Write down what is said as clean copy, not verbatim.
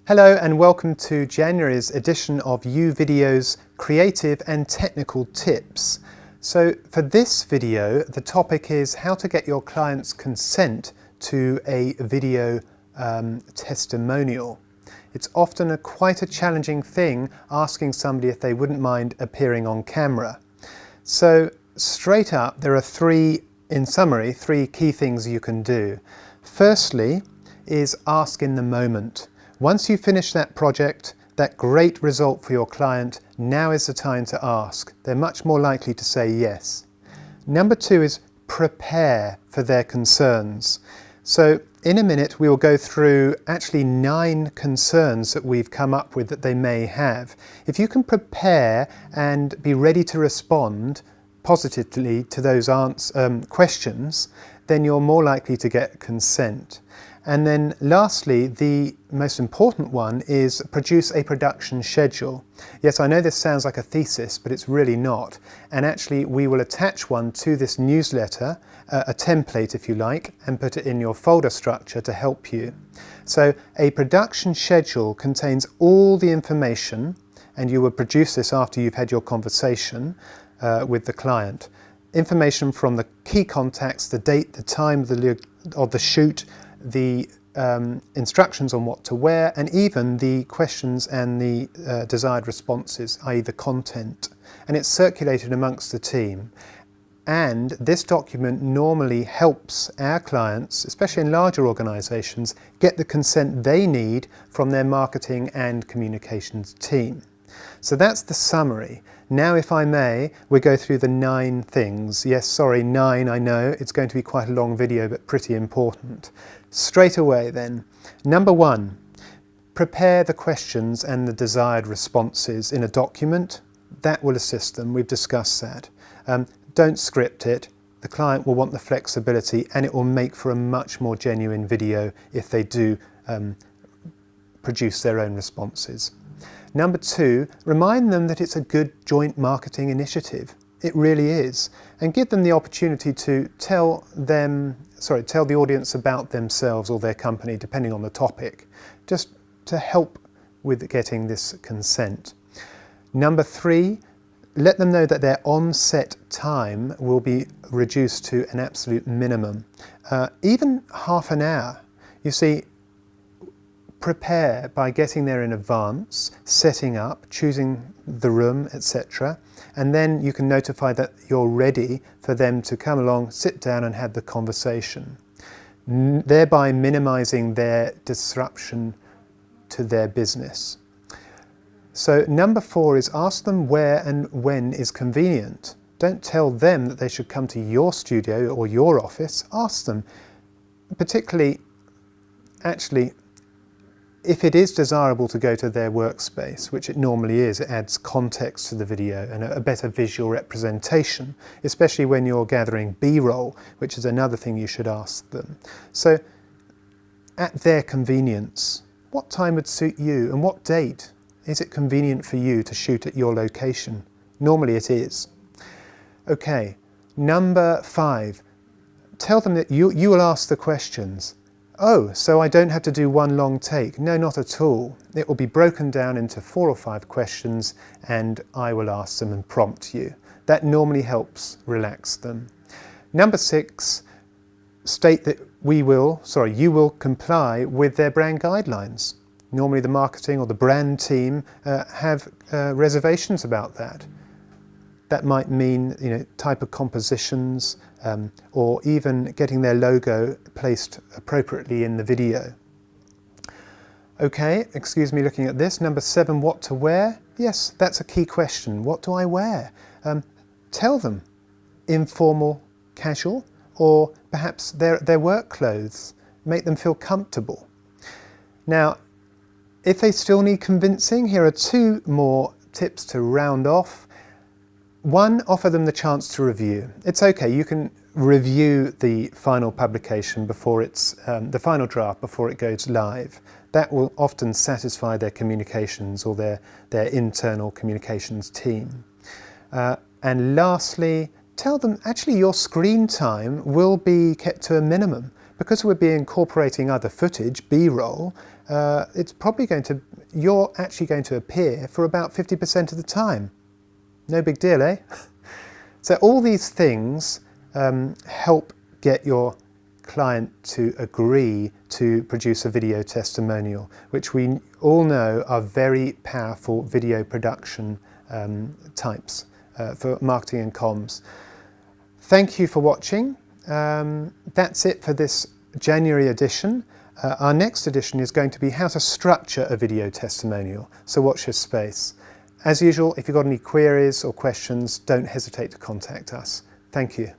Hello and welcome to January's edition of Uvideo's creative and technical tips. So for this video, the topic is how to get your client's consent to a video testimonial. It's often quite a challenging thing asking somebody if they wouldn't mind appearing on camera. So straight up, there are in summary, three key things you can do. Firstly is ask in the moment. Once you finish that project, that great result for your client, now is the time to ask. They're much more likely to say yes. Number two is prepare for their concerns. So in a minute we will go through actually 9 concerns that we've come up with that they may have. If you can prepare and be ready to respond positively to those questions, then you're more likely to get consent. And then lastly, the most important one is produce a production schedule. Yes, I know this sounds like a thesis, but it's really not. And actually we will attach one to this newsletter, a template if you like, and put it in your folder structure to help you. So a production schedule contains all the information, and you will produce this after you've had your conversation with the client. Information from the key contacts, the date, the time of the shoot, the instructions on what to wear, and even the questions and the desired responses, i.e. the content. And it's circulated amongst the team. And this document normally helps our clients, especially in larger organisations, get the consent they need from their marketing and communications team. So that's the summary. Now, if I may, we'll go through the 9 things. Yes, sorry, 9, I know. It's going to be quite a long video, but pretty important. Straight away then. Number 1, prepare the questions and the desired responses in a document. That will assist them. We've discussed that. Don't script it. The client will want the flexibility, and it will make for a much more genuine video if they do produce their own responses. Number 2, remind them that it's a good joint marketing initiative. It really is. And give them the opportunity to tell the audience about themselves or their company, depending on the topic, just to help with getting this consent. Number 3, let them know that their on-set time will be reduced to an absolute minimum. Even half an hour. You see, prepare by getting there in advance, setting up, choosing the room, etc. And then you can notify that you're ready for them to come along, sit down and have the conversation, thereby minimizing their disruption to their business. So number 4 is ask them where and when is convenient. Don't tell them that they should come to your studio or your office. Ask them, particularly, actually, if it is desirable to go to their workspace, which it normally is, it adds context to the video and a better visual representation, especially when you're gathering B-roll, which is another thing you should ask them. So, at their convenience, what time would suit you and what date? Is it convenient for you to shoot at your location? Normally it is. Okay, number 5, tell them that you will ask the questions. Oh, so I don't have to do one long take? No, not at all. It will be broken down into 4 or 5 questions and I will ask them and prompt you. That normally helps relax them. Number 6, state that you will comply with their brand guidelines. Normally the marketing or the brand team have reservations about that. That might mean, type of compositions, or even getting their logo placed appropriately in the video. Okay, excuse me looking at this. Number 7, what to wear? Yes, that's a key question. What do I wear? Tell them informal, casual, or perhaps their work clothes. Make them feel comfortable. Now, if they still need convincing, here are 2 more tips to round off. 1, offer them the chance to review. It's okay, you can review the final publication before the final draft before it goes live. That will often satisfy their communications or their internal communications team. And lastly, tell them actually your screen time will be kept to a minimum, because we'll be incorporating other footage, B-roll, you're actually going to appear for about 50% of the time. No big deal, eh? So all these things help get your client to agree to produce a video testimonial, which we all know are very powerful video production types for marketing and comms. Thank you for watching. That's it for this January edition. Our next edition is going to be how to structure a video testimonial, so watch your space. As usual, if you've got any queries or questions, don't hesitate to contact us. Thank you.